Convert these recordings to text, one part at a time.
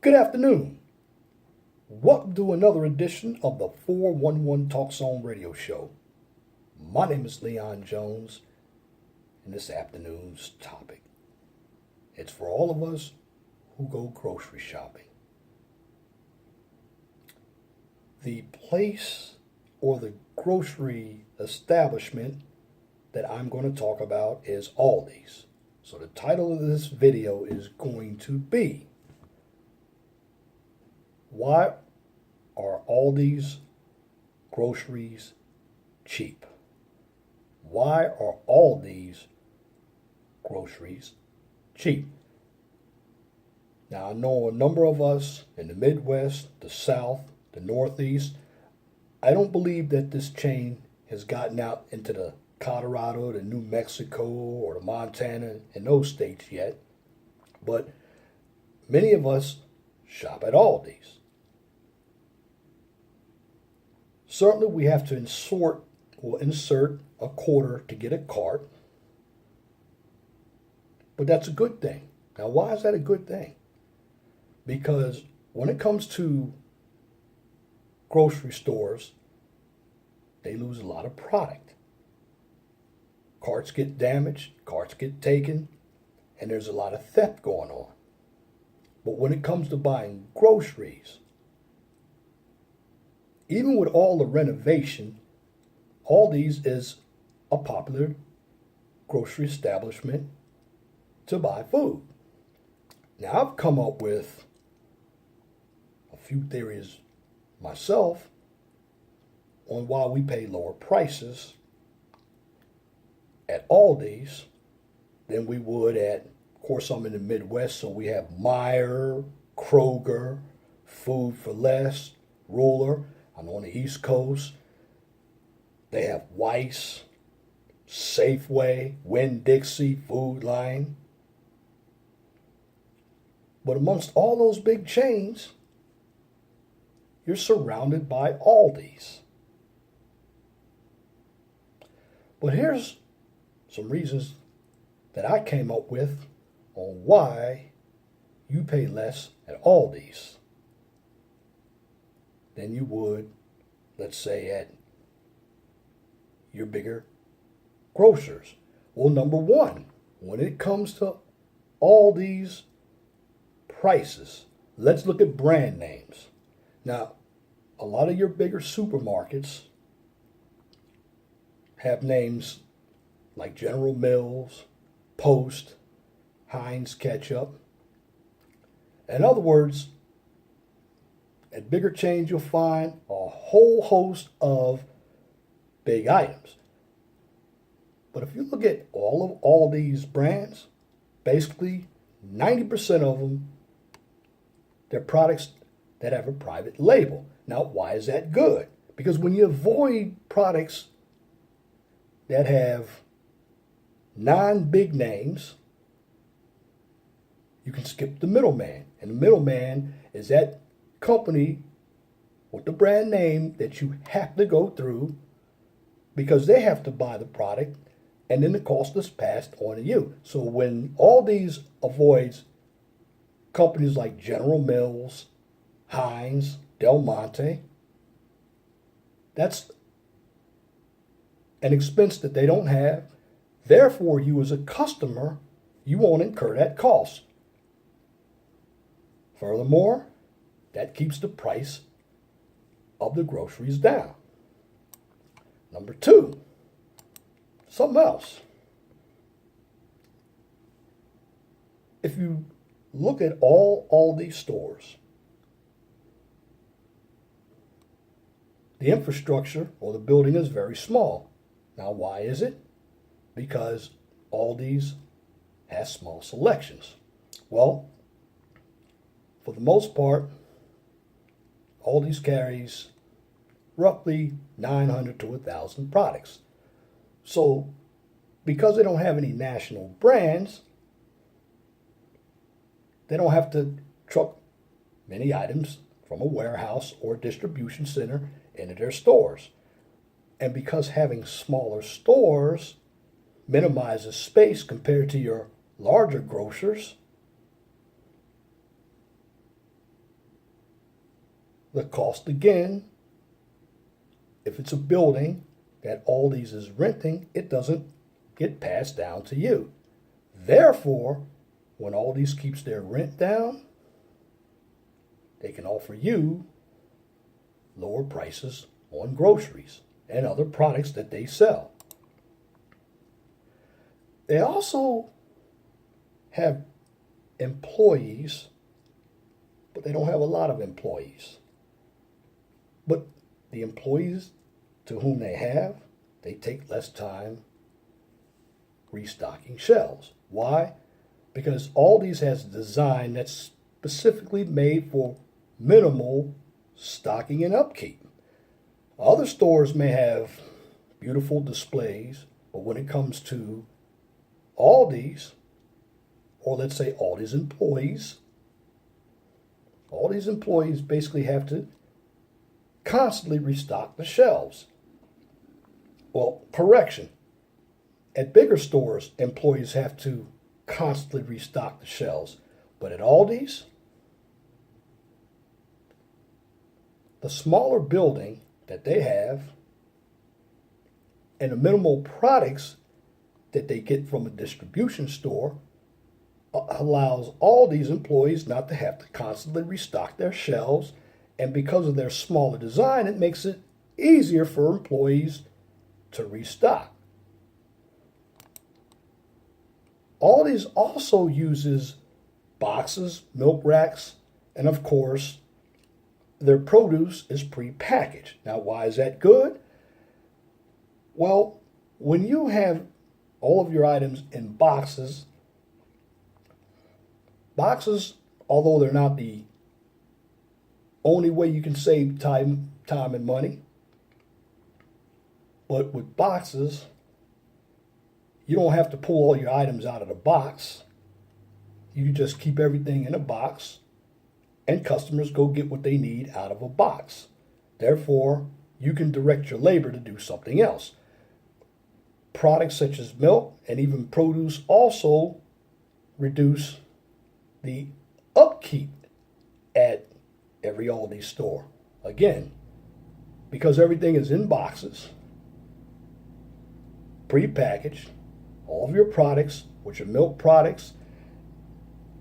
Good afternoon. Welcome to another edition of the 411 Talk Zone radio show. My name is Leon Jones, and this afternoon's topic, it's for all of us who go grocery shopping. The place or the grocery establishment that I'm going to talk about is Aldi's. So the title of this video is going to be, why are Aldi's groceries cheap? Why are Aldi's groceries cheap? Now, I know a number of us in the Midwest, the South, the Northeast, I don't believe that this chain has gotten out into the Colorado, the New Mexico, or the Montana, and those states yet. But many of us shop at Aldi's. Certainly we have to insert a quarter to get a cart, but that's a good thing. Now, why is that a good thing? Because when it comes to grocery stores, they lose a lot of product. Carts get damaged, carts get taken, and there's a lot of theft going on. But when it comes to buying groceries, even with all the renovation, Aldi's is a popular grocery establishment to buy food. Now, I've come up with a few theories myself on why we pay lower prices at Aldi's than we would at, of course, I'm in the Midwest, so we have Meijer, Kroger, Food for Less, Ruler. I'm on the East Coast. They have Weis, Safeway, Winn-Dixie, Food Line. But amongst all those big chains, you're surrounded by Aldi's. But here's some reasons that I came up with on why you pay less at Aldi's than you would, let's say, at your bigger grocers. Well, number one, when it comes to Aldi's prices, let's look at brand names. Now, a lot of your bigger supermarkets have names like General Mills, Post, Heinz Ketchup. In other words, at bigger chains, you'll find a whole host of big items. But if you look at all these brands, basically 90% of them, they're products that have a private label. Now, why is that good? Because when you avoid products that have non-big names, you can skip the middleman. And the middleman is that company with the brand name that you have to go through because they have to buy the product and then the cost is passed on to you. So when Aldi's avoids companies like General Mills, Heinz, Del Monte, that's an expense that they don't have. Therefore, you as a customer, you won't incur that cost. Furthermore, that keeps the price of the groceries down. Number two, something else. If you look at all these stores, the infrastructure or the building is very small. Now, why is it? Because Aldi's has small selections. Well, for the most part, Aldi's carries roughly 900 to 1,000 products. So, because they don't have any national brands, they don't have to truck many items from a warehouse or distribution center into their stores. And because having smaller stores minimizes space compared to your larger grocers, the cost again, if it's a building that Aldi's is renting, it doesn't get passed down to you. Therefore, when Aldi's keeps their rent down, they can offer you lower prices on groceries and other products that they sell. They also have employees, but they don't have a lot of employees. But the employees to whom they take less time restocking shelves. Why? Because Aldi's has a design that's specifically made for minimal stocking and upkeep. Other stores may have beautiful displays, but when it comes to Aldi's, or let's say Aldi's employees basically have to constantly restock the shelves. Well, correction. At bigger stores, employees have to constantly restock the shelves. But at Aldi's, the smaller building that they have and the minimal products that they get from a distribution store allows Aldi's employees not to have to constantly restock their shelves. And because of their smaller design, it makes it easier for employees to restock. Aldi's also uses boxes, milk racks, and of course, their produce is pre-packaged. Now, why is that good? Well, when you have all of your items in boxes, although they're not the only way you can save time and money, but with boxes, you don't have to pull all your items out of the box. You just keep everything in a box, and customers go get what they need out of a box. Therefore, you can direct your labor to do something else. Products such as milk and even produce also reduce the upkeep at every Aldi store. Again, because everything is in boxes, pre-packaged, all of your products, which are milk products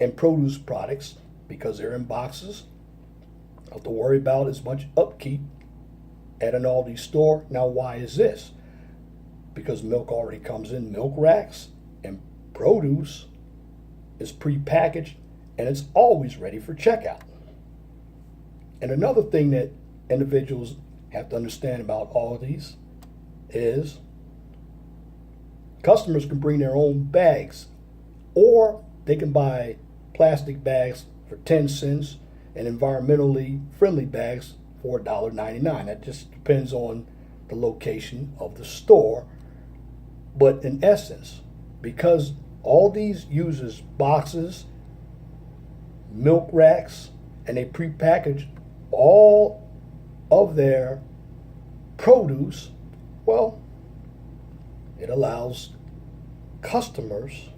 and produce products, because they're in boxes, don't have to worry about as much upkeep at an Aldi store. Now, why is this? Because milk already comes in milk racks, and produce is pre-packaged, and it's always ready for checkout. And another thing that individuals have to understand about Aldi's is customers can bring their own bags, or they can buy plastic bags for 10 cents and environmentally friendly bags for $1.99. That just depends on the location of the store. But in essence, because Aldi's uses boxes, milk racks, and they prepackage all of their produce, well, it allows customers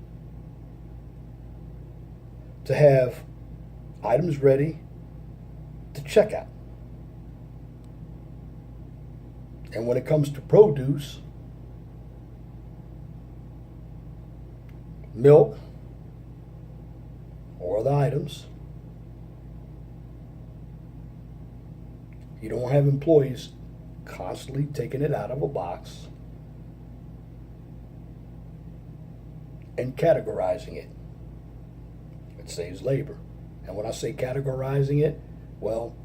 to have items ready to check out. And when it comes to produce, milk, or other items, you don't have employees constantly taking it out of a box and categorizing it. It saves labor. And when I say categorizing it, well,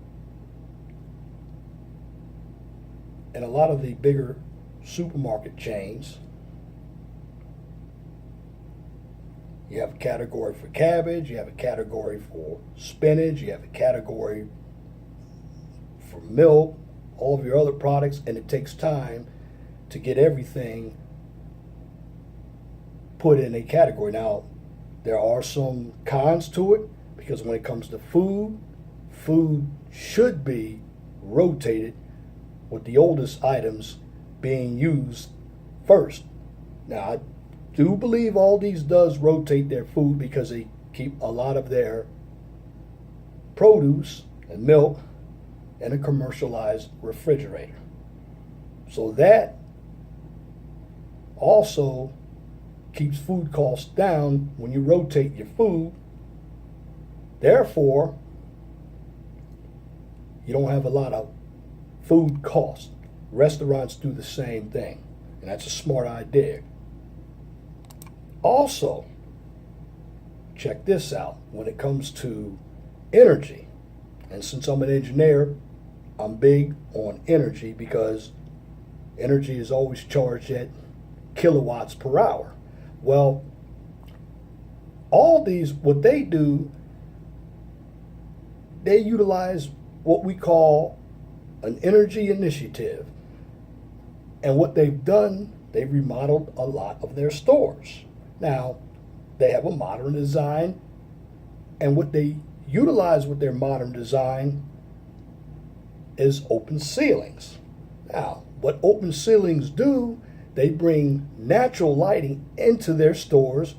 in a lot of the bigger supermarket chains, you have a category for cabbage, you have a category for spinach, you have a category for milk, all of your other products, and it takes time to get everything put in a category. Now, there are some cons to it, because when it comes to food should be rotated with the oldest items being used first. Now, I do believe Aldi's does rotate their food because they keep a lot of their produce and milk and a commercialized refrigerator. So that also keeps food costs down when you rotate your food. Therefore, you don't have a lot of food costs. Restaurants do the same thing, and that's a smart idea. Also, check this out when it comes to energy. And since I'm an engineer, I'm big on energy because energy is always charged at kilowatts per hour. Well, all these, what they do, they utilize what we call an energy initiative. And what they've done, they've remodeled a lot of their stores. Now, they have a modern design, and what they utilize with their modern design is open ceilings. Now, what open ceilings do, they bring natural lighting into their stores,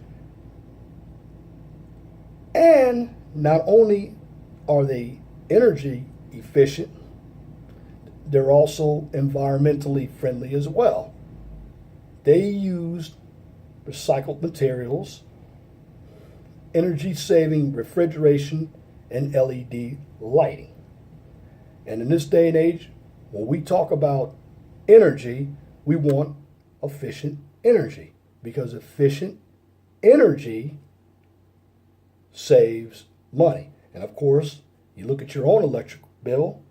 and not only are they energy efficient, they're also environmentally friendly as well. They use recycled materials, energy saving refrigeration, and LED lighting. And in this day and age, when we talk about energy, we want efficient energy because efficient energy saves money. And of course, you look at your own electric bill,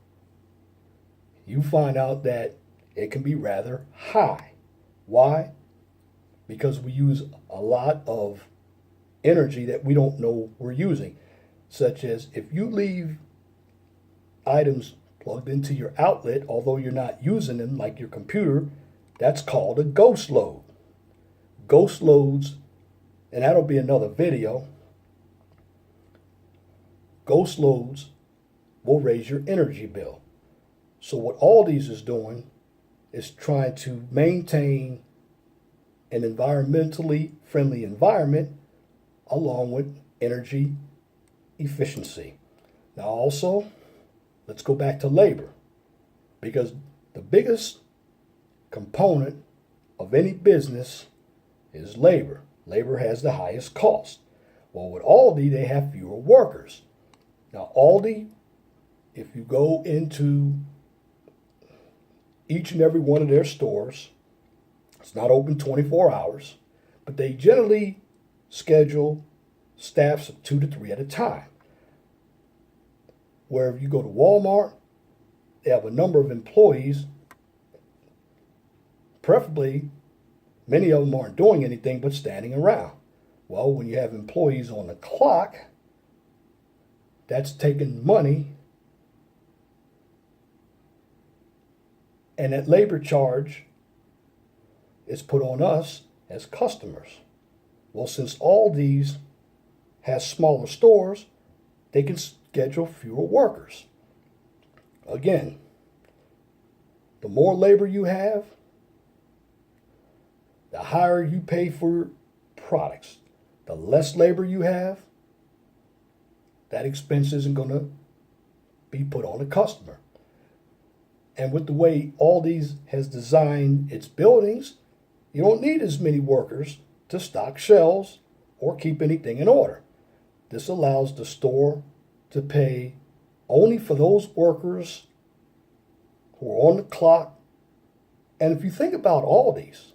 you find out that it can be rather high. Why? Because we use a lot of energy that we don't know we're using, such as if you leave items plugged into your outlet, although you're not using them, like your computer, that's called a ghost load. Ghost loads, and that'll be another video, ghost loads will raise your energy bill. So what Aldi's is doing is trying to maintain an environmentally friendly environment along with energy efficiency. Now also, let's go back to labor, because the biggest component of any business is labor. Labor has the highest cost. Well, with Aldi, they have fewer workers. Now, Aldi, if you go into each and every one of their stores, it's not open 24 hours, but they generally schedule staffs of 2 to 3 at a time. Where if you go to Walmart, they have a number of employees. Preferably, many of them aren't doing anything but standing around. Well, when you have employees on the clock, that's taking money, and that labor charge is put on us as customers. Well, since Aldi's has smaller stores, they can schedule fewer workers. Again, the more labor you have, the higher you pay for products. The less labor you have, that expense isn't going to be put on the customer. And with the way Aldi's has designed its buildings, you don't need as many workers to stock shelves or keep anything in order. This allows the store to pay only for those workers who are on the clock. And if you think about Aldi's,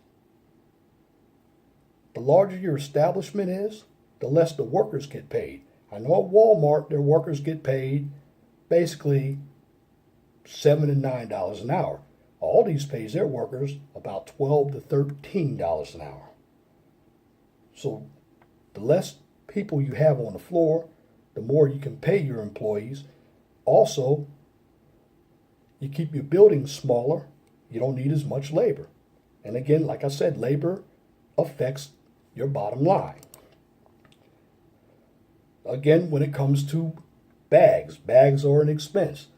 the larger your establishment is, the less the workers get paid. I know at Walmart, their workers get paid basically $7 and $9 an hour. Aldi's pays their workers about $12 to $13 an hour. So the less people you have on the floor, the more you can pay your employees. Also, you keep your building smaller. You don't need as much labor. And again, like I said, labor affects your bottom line. Again, when it comes to bags, bags are an expense.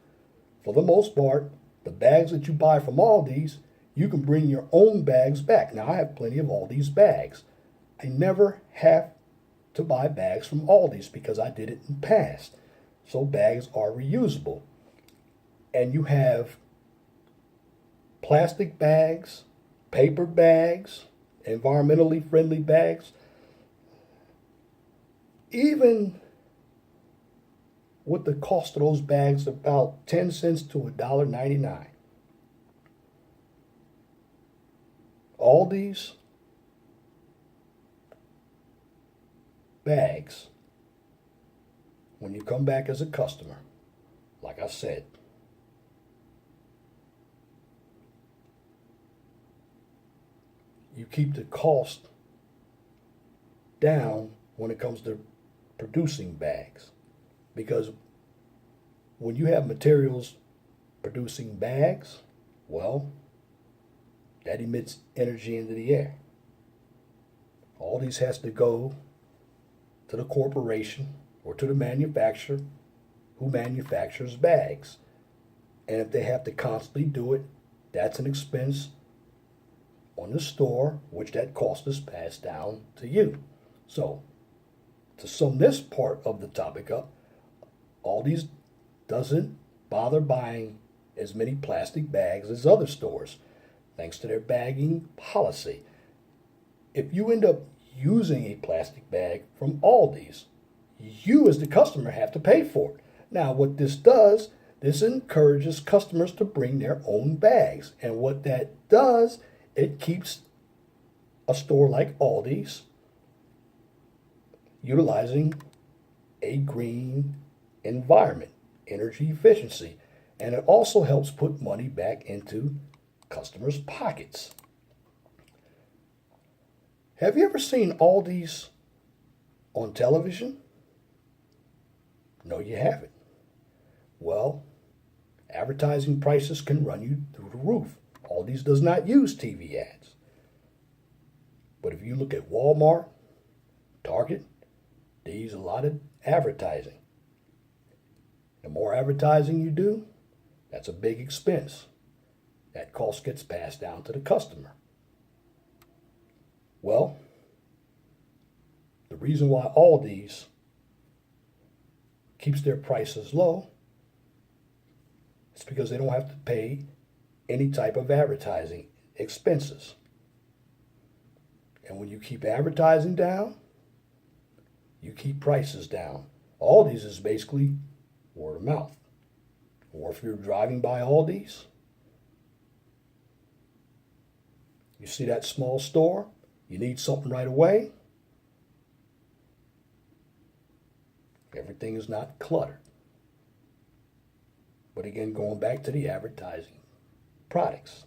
For the most part, the bags that you buy from Aldi's, you can bring your own bags back. Now, I have plenty of Aldi's bags. I never have to buy bags from Aldi's because I did it in the past. So bags are reusable. and you have plastic bags, paper bags, environmentally friendly bags, even with the cost of those bags about 10 cents to $1.99. All these bags, when you come back as a customer, like I said, you keep the cost down when it comes to producing bags. Because when you have materials producing bags, well, that emits energy into the air. All these has to go to the corporation or to the manufacturer who manufactures bags. And if they have to constantly do it, that's an expense on the store, which that cost is passed down to you. So, to sum this part of the topic up, Aldi's doesn't bother buying as many plastic bags as other stores, thanks to their bagging policy. If you end up using a plastic bag from Aldi's, you as the customer have to pay for it. Now, what this does, this encourages customers to bring their own bags. And what that does, it keeps a store like Aldi's utilizing a green environment, energy efficiency. And it also helps put money back into customers' pockets. Have you ever seen Aldi's on television? No, you haven't. Well, advertising prices can run you through the roof. Aldi's does not use TV ads. But if you look at Walmart, Target, they use a lot of advertising. The more advertising you do, that's a big expense. That cost gets passed down to the customer. Well, the reason why Aldi's keeps their prices low is because they don't have to pay any type of advertising expenses. And when you keep advertising down, you keep prices down. Aldi's is basically word of mouth. Or if you're driving by Aldi's, you see that small store, you need something right away, everything is not cluttered. But again, going back to the advertising products.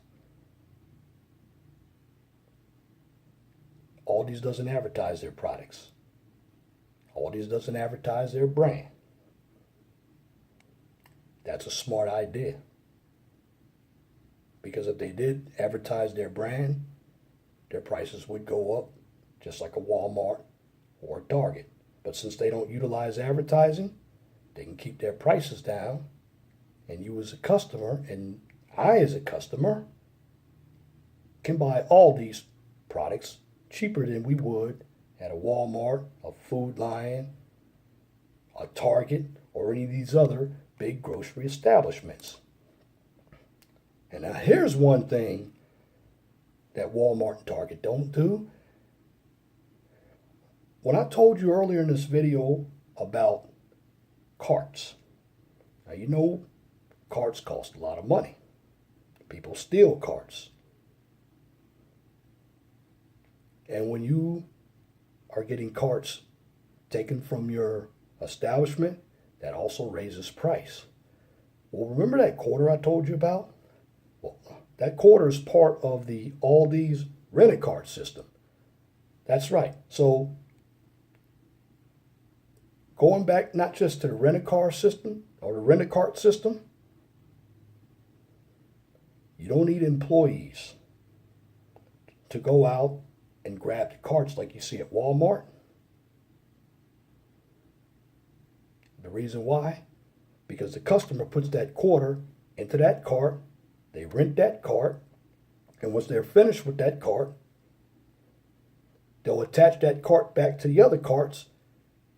Aldi's doesn't advertise their products. Aldi's doesn't advertise their brand. That's a smart idea. Because if they did advertise their brand, their prices would go up just like a Walmart or a Target. But since they don't utilize advertising, they can keep their prices down. And you as a customer, and I as a customer, can buy all these products cheaper than we would at a Walmart, a Food Lion, a Target, or any of these other big grocery establishments. And now here's one thing that Walmart and Target don't do. When I told you earlier in this video about carts, now you know carts cost a lot of money. People steal carts. And when you are getting carts taken from your establishment, that also raises price. Well, remember that quarter I told you about? Well, that quarter is part of the Aldi's rent-a-cart system. That's right. So going back not just to the rent-a-car system or the rent-a-cart system, you don't need employees to go out and grab the carts like you see at Walmart. The reason why? Because the customer puts that quarter into that cart, they rent that cart, and once they're finished with that cart, they'll attach that cart back to the other carts,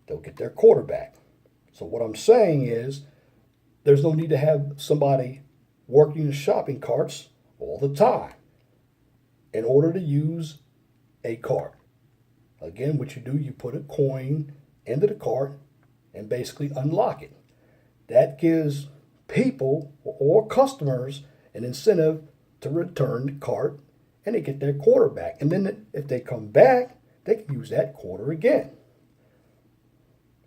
they'll get their quarter back. So what I'm saying is, there's no need to have somebody working the shopping carts all the time in order to use a cart. Again, what you do, you put a coin into the cart and basically unlock it. That gives people or customers an incentive to return the cart and they get their quarter back. And then if they come back, they can use that quarter again.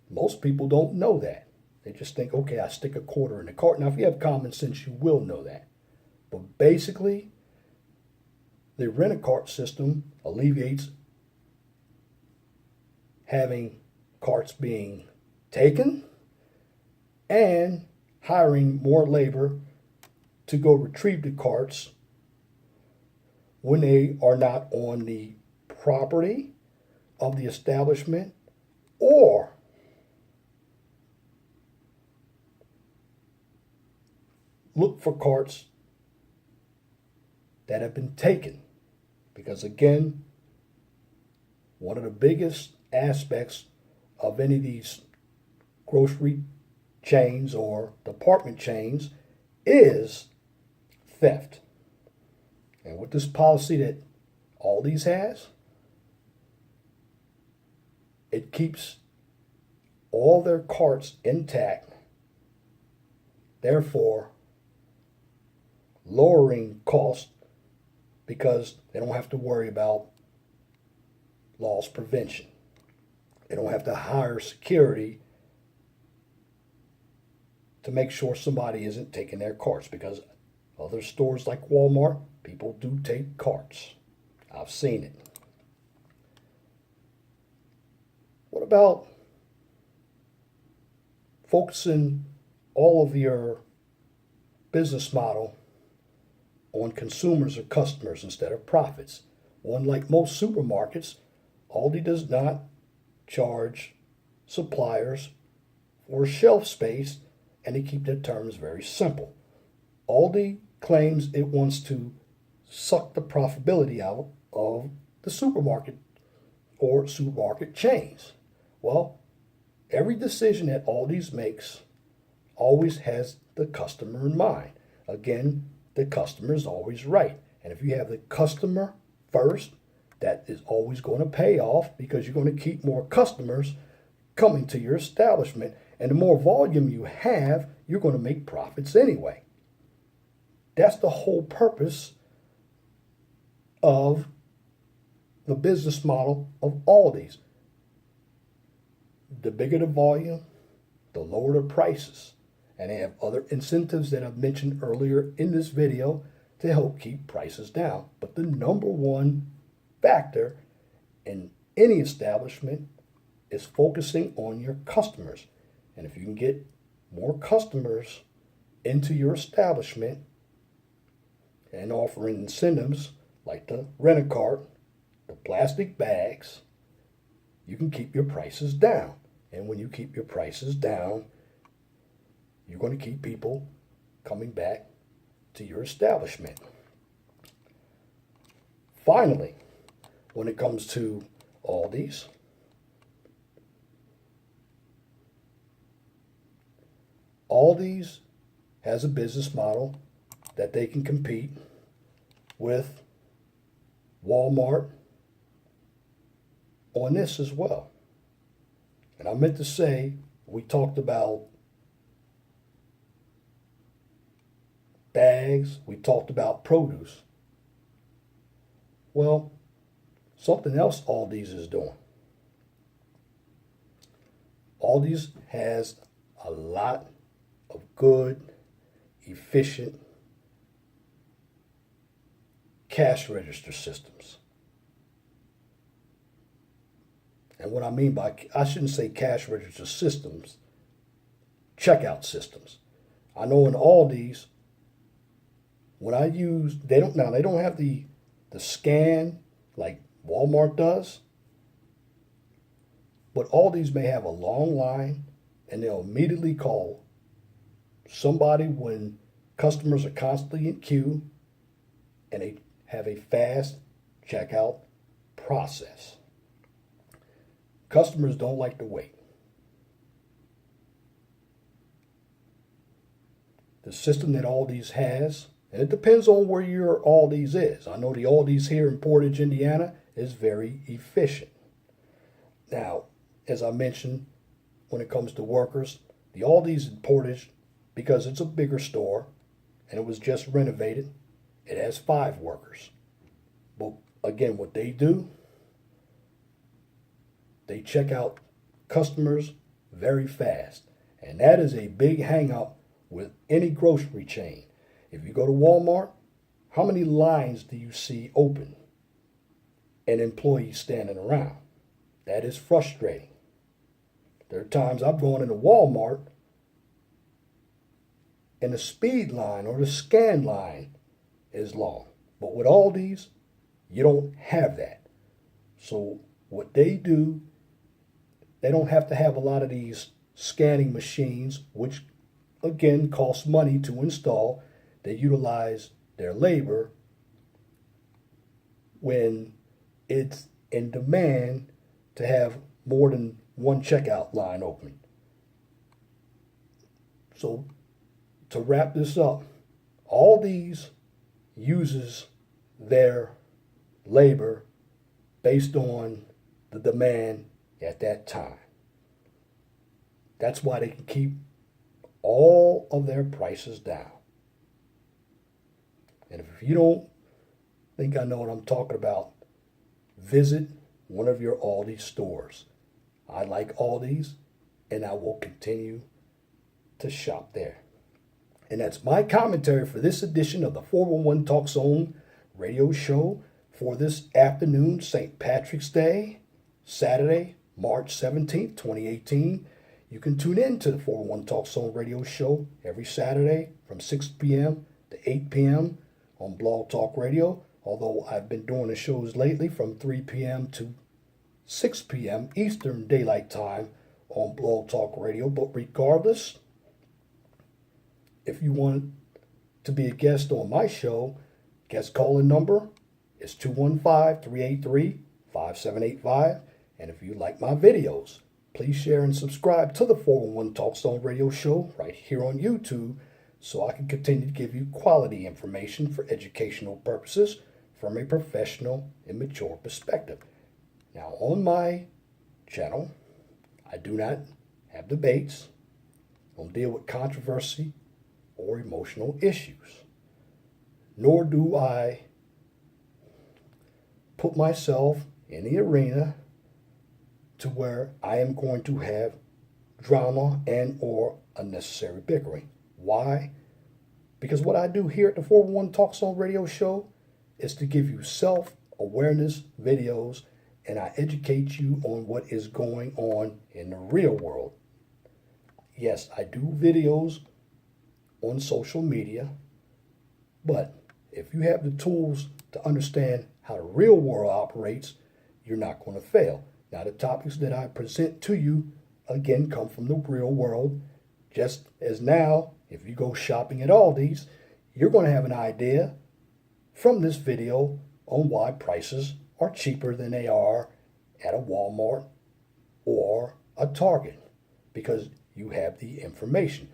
Most people don't know that. They just think, okay, I stick a quarter in the cart. Now, if you have common sense, you will know that. But basically, the rent-a-cart system alleviates having carts being taken and hiring more labor to go retrieve the carts when they are not on the property of the establishment, or look for carts that have been taken. Because again, one of the biggest aspects of any of these grocery chains or department chains is theft. And with this policy that Aldi's has, it keeps all their carts intact, therefore lowering costs because they don't have to worry about loss prevention. They don't have to hire security to make sure somebody isn't taking their carts, because other stores like Walmart, people do take carts. I've seen it. What about focusing all of your business model on consumers or customers instead of profits? Unlike most supermarkets, Aldi does not charge suppliers for shelf space, and they keep their terms very simple. Aldi claims it wants to suck the profitability out of the supermarket or supermarket chains. Well, every decision that Aldi's makes always has the customer in mind. Again, the customer is always right. And if you have the customer first, that is always going to pay off, because you're going to keep more customers coming to your establishment. And the more volume you have, you're going to make profits anyway. That's the whole purpose of the business model of Aldi's. The bigger the volume, the lower the prices. And they have other incentives that I've mentioned earlier in this video to help keep prices down. But the number one factor in any establishment is focusing on your customers. And if you can get more customers into your establishment and offering incentives like the rent-a-cart, the plastic bags, you can keep your prices down. And when you keep your prices down, you're going to keep people coming back to your establishment. Finally, when it comes to Aldi's, Aldi's has a business model that they can compete with Walmart on this as well. And I meant to say, we talked about bags, we talked about produce. Well, something else Aldi's is doing. Aldi's has a lot of good, efficient cash register systems. And what I mean by, I shouldn't say cash register systems, checkout systems. I know in Aldi's, when I use, they don't have the scan like Walmart does, but Aldi's may have a long line and they'll immediately call somebody when customers are constantly in queue, and they have a fast checkout process. Customers don't like to wait. the system that Aldi's has, and it depends on where your Aldi's is. I know the Aldi's here in Portage, Indiana is very efficient. Now, as I mentioned, when it comes to workers, the Aldi's in Portage, because it's a bigger store and it was just renovated, it has 5 workers. But again, what they do, they check out customers very fast. And that is a big hang up with any grocery chain. If you go to Walmart, how many lines do you see open and employees standing around? That is frustrating. There are times I've gone into Walmart and the speed line or the scan line is long. But with Aldi's, you don't have that. So what they do, they don't have to have a lot of these scanning machines, which again costs money to install. They utilize their labor when it's in demand to have more than one checkout line open. So to wrap this up, Aldi's uses their labor based on the demand at that time. That's why they can keep all of their prices down. And if you don't think I know what I'm talking about, visit one of your Aldi stores. I like Aldi's, and I will continue to shop there. And that's my commentary for this edition of the 411 Talk Zone radio show for this afternoon, St. Patrick's Day, Saturday, March 17th, 2018. You can tune in to the 411 Talk Zone radio show every Saturday from 6 p.m. to 8 p.m. on Blog Talk Radio, although I've been doing the shows lately from 3 p.m. to 6 p.m. Eastern Daylight Time on Blog Talk Radio. But regardless, if you want to be a guest on my show, guest calling number is 215-383-5785. And if you like my videos, please share and subscribe to the 411 Talk Zone radio show right here on YouTube so I can continue to give you quality information for educational purposes from a professional and mature perspective. Now, on my channel, I do not have debates, don't deal with controversy or emotional issues, nor do I put myself in the arena to where I am going to have drama and or unnecessary bickering. Why? Because what I do here at the 411 Talk Zone radio show is to give you self-awareness videos, and I educate you on what is going on in the real world. Yes, I do videos on social media, but if you have the tools to understand how the real world operates, you're not going to fail. Now, the topics that I present to you, again, come from the real world, just as now, if you go shopping at Aldi's, you're going to have an idea from this video on why prices are cheaper than they are at a Walmart or a Target, because you have the information.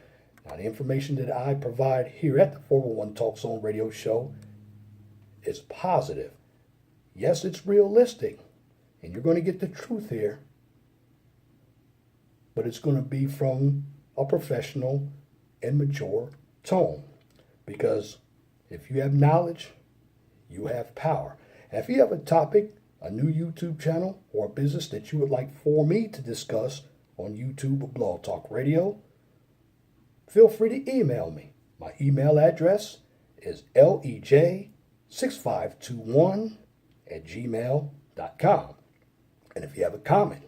Now, the information that I provide here at the 411 Talk Zone radio show is positive. Yes, it's realistic, and you're going to get the truth here, but it's going to be from a professional and mature tone, because if you have knowledge, you have power. And if you have a topic, a new YouTube channel, or a business that you would like for me to discuss on YouTube or Blog Talk Radio, feel free to email me. My email address is lej6521@gmail.com. And if you have a comment,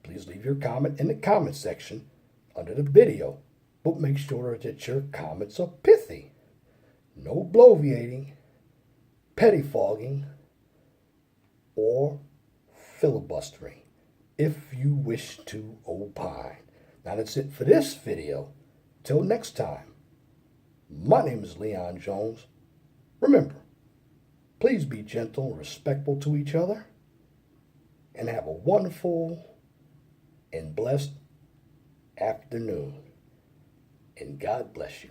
please leave your comment in the comment section under the video. But make sure that your comments are pithy. No bloviating, pettifogging, or filibustering, if you wish to opine. Now that's it for this video. Till next time, my name is Leon Jones. Remember, please be gentle and respectful to each other, and have a wonderful and blessed afternoon. And God bless you.